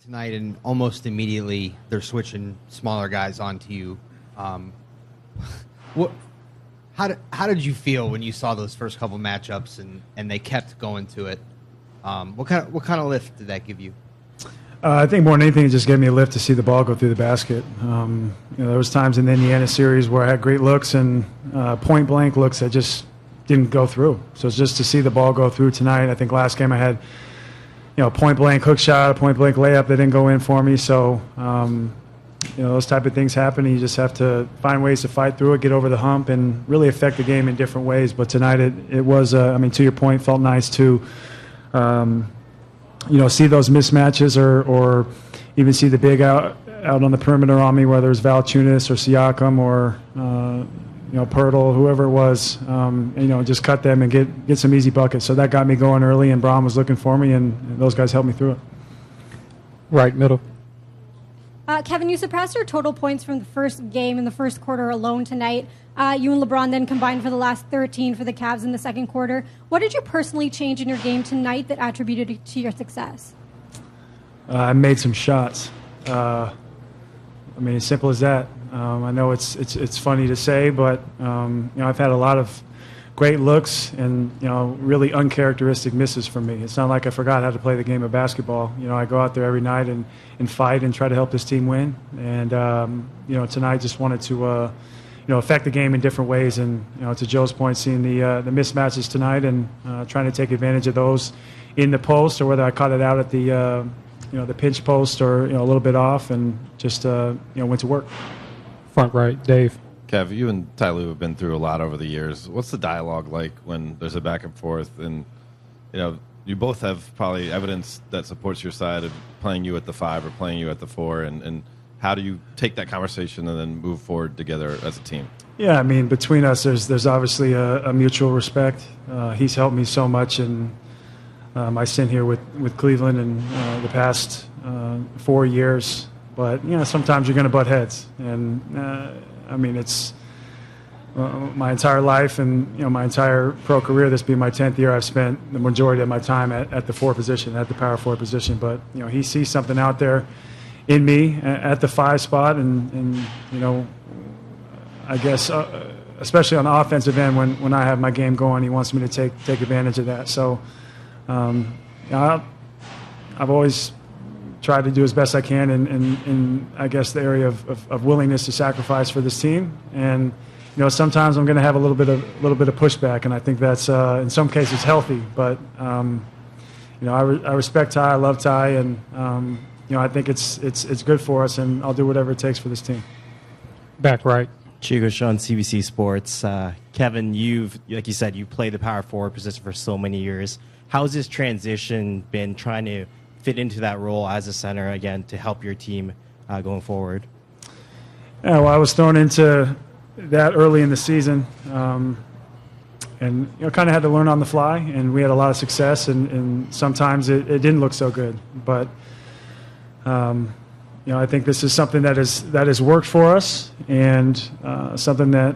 tonight, and almost immediately they're switching smaller guys onto you. How did you feel when you saw those first couple matchups and they kept going to it? What kind of lift did that give you? I think more than anything, it just gave me a lift to see the ball go through the basket. There was times in the Indiana series where I had great looks and point blank looks that just didn't go through. So it's just to see the ball go through tonight. I think last game I had, point blank hook shot, a point blank layup that didn't go in for me. So, those type of things happen. And you just have to find ways to fight through it, get over the hump, and really affect the game in different ways. But tonight it was, to your point, felt nice to, see those mismatches or even see the big out on the perimeter on me, whether it was Valanciunas or Siakam or, Pirtle, whoever it was, just cut them and get some easy buckets. So that got me going early, and Braun was looking for me, and those guys helped me through it. Right middle. Kevin, you surpassed your total points from the first game in the first quarter alone tonight. You and LeBron then combined for the last 13 for the Cavs in the second quarter. What did you personally change in your game tonight that attributed to your success? I made some shots. As simple as that. I know it's funny to say, but I've had a lot of great looks and really uncharacteristic misses from me. It's not like I forgot how to play the game of basketball. I go out there every night and fight and try to help this team win. And tonight just wanted to affect the game in different ways. And to Joe's point, seeing the mismatches tonight and trying to take advantage of those in the post, or whether I caught it out at the the pinch post or a little bit off, and just went to work. Front right, Dave. Kev, you and Ty Lue have been through a lot over the years. What's the dialogue like when there's a back and forth? And, you both have probably evidence that supports your side of playing you at the 5 or playing you at the 4. And how do you take that conversation and then move forward together as a team? Yeah, between us, there's obviously a mutual respect. He's helped me so much in my stint here with Cleveland in the past 4 years. But, sometimes you're going to butt heads. And, it's my entire life and, my entire pro career, this being my 10th year, I've spent the majority of my time at the 4 position, at the power forward position. But, he sees something out there in me at the 5 spot. And I guess, especially on the offensive end, when I have my game going, he wants me to take advantage of that. So I've always tried to do as best I can in I guess the area of willingness to sacrifice for this team. And sometimes I'm going to have a little bit of pushback, and I think that's in some cases healthy. But I respect Ty, I love Ty, and I think it's good for us, and I'll do whatever it takes for this team. Back right. Chico Sean, CBC Sports. Kevin, like you said, you played the power forward position for so many years. How's this transition been, trying to fit into that role as a center again to help your team going forward? Yeah, well, I was thrown into that early in the season, and kind of had to learn on the fly. And we had a lot of success, and sometimes it didn't look so good. But I think this is something that has worked for us, and something that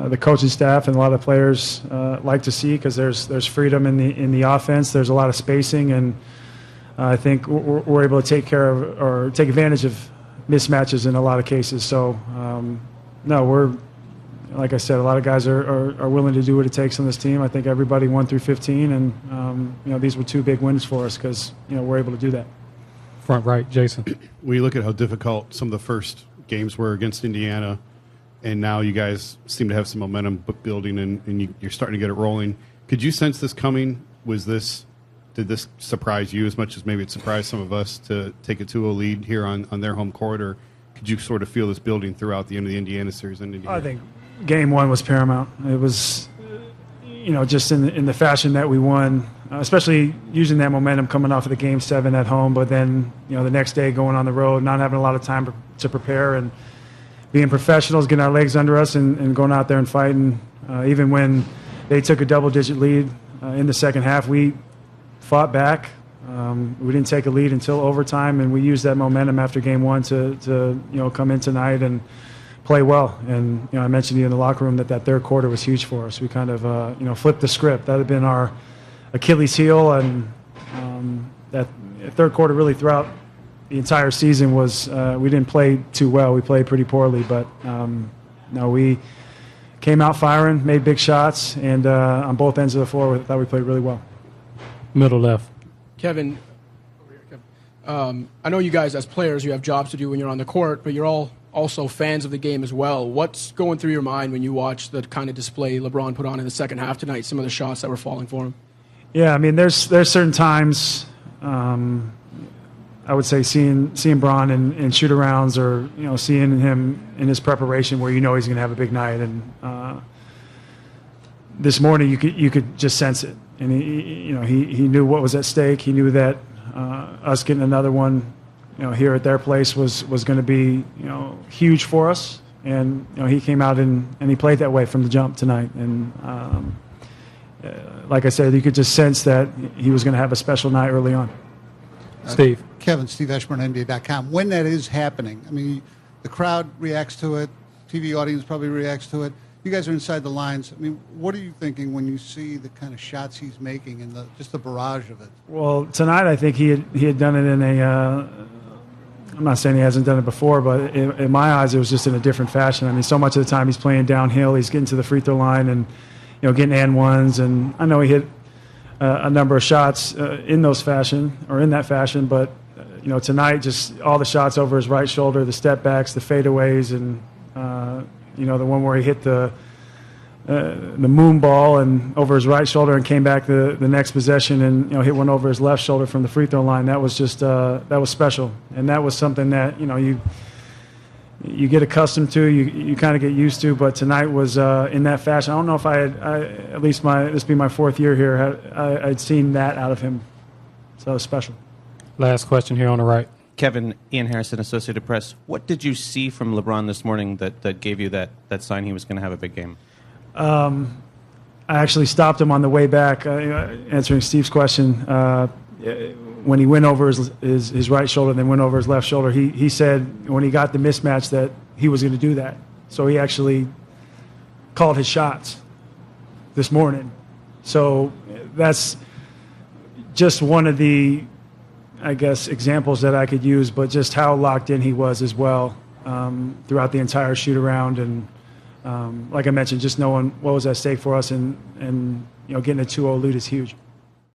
the coaching staff and a lot of players like to see, because there's freedom in the offense. There's a lot of spacing, and I think we're able to take care of or take advantage of mismatches in a lot of cases. So we're, like I said, a lot of guys are willing to do what it takes on this team. I think everybody 1 through 15, and these were 2 big wins for us because we're able to do that. Front right, Jason. When you look at how difficult some of the first games were against Indiana, and now you guys seem to have some momentum building, and you're starting to get it rolling. Could you sense this coming? Did this surprise you as much as maybe it surprised some of us to take a 2-0 lead here on their home court? Or could you sort of feel this building throughout the end of the Indiana series? I think game 1 was paramount. It was, just in the fashion that we won, especially using that momentum coming off of the Game 7 at home, but then, the next day going on the road, not having a lot of time to prepare, and being professionals, getting our legs under us and going out there and fighting. Even when they took a double-digit lead in the second half, we fought back. We didn't take a lead until overtime, and we used that momentum after game 1 to come in tonight and play well. And I mentioned to you in the locker room that third quarter was huge for us. We kind of flipped the script. That had been our Achilles heel, and that third quarter really throughout the entire season was we didn't play too well. We played pretty poorly, but no, we came out firing, made big shots, and on both ends of the floor, I thought we played really well. Middle left. Kevin, I know you guys as players, you have jobs to do when you're on the court, but you're all also fans of the game as well. What's going through your mind when you watch the kind of display LeBron put on in the second half tonight, some of the shots that were falling for him? Yeah, I mean, there's certain times I would say seeing Bron in shoot-arounds or, seeing him in his preparation where he's going to have a big night. And this morning you could just sense it. And he knew what was at stake. He knew that us getting another one, here at their place was going to be, huge for us. And he came out and he played that way from the jump tonight. And like I said, you could just sense that he was going to have a special night early on. Steve. Kevin, Steve Eshburn, NBA.com. When that is happening, I mean, the crowd reacts to it. TV audience probably reacts to it. You guys are inside the lines. I mean, what are you thinking when you see the kind of shots he's making and just the barrage of it? Well, tonight I think he had done it in a. I'm not saying he hasn't done it before, but in my eyes it was just in a different fashion. I mean, so much of the time he's playing downhill. He's getting to the free throw line and getting and ones. And I know he hit a number of shots in that fashion, but. Tonight, just all the shots over his right shoulder, the step backs, the fadeaways, and the one where he hit the moon ball and over his right shoulder and came back the next possession and hit one over his left shoulder from the free throw line. That was just that was special, and that was something that you get accustomed to, you kind of get used to. But tonight was in that fashion. I don't know if I at least this be my fourth year here. I'd seen that out of him, so it was special. Last question here on the right. Kevin, Ian Harrison, Associated Press. What did you see from LeBron this morning that gave you that sign he was going to have a big game? I actually stopped him on the way back, answering Steve's question. When he went over his right shoulder and then went over his left shoulder, he said when he got the mismatch that he was going to do that. So he actually called his shots this morning. So that's just one of the, I guess, examples that I could use, but just how locked in he was as well throughout the entire shoot-around. And like I mentioned, just knowing what was at stake for us and getting a 2-0 lead is huge.